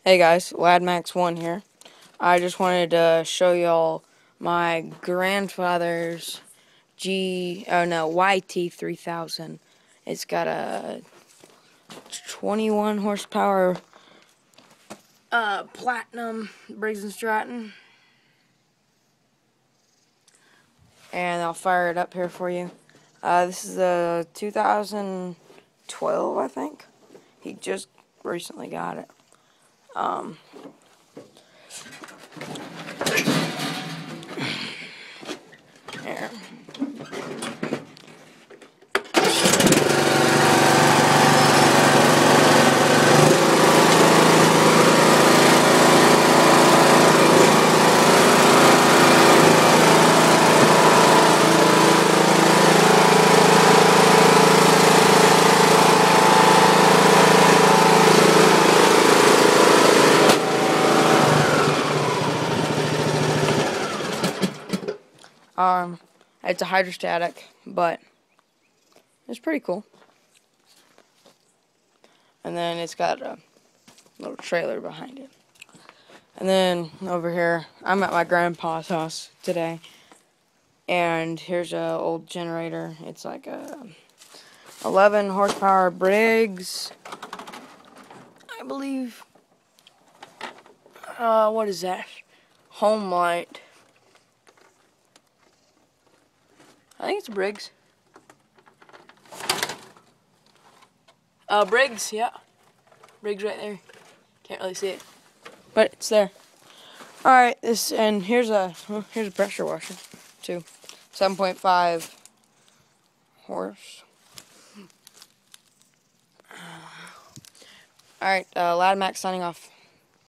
Hey guys, LadMax1 here. I just wanted to show y'all my grandfather's YT3000. It's got a 21 horsepower Platinum Briggs & Stratton. And I'll fire it up here for you. This is a 2012, I think. He just recently got it. Here. It's a hydrostatic, but it's pretty cool. And then it's got a little trailer behind it. And then over here, I'm at my grandpa's house today, and here's a old generator. It's like a 11 horsepower Briggs, I believe. What is that? Home light. I think it's a Briggs. Briggs, yeah. Briggs right there. Can't really see it, but it's there. All right, here's a pressure washer too, 7.5 horse. All right, LadMax signing off.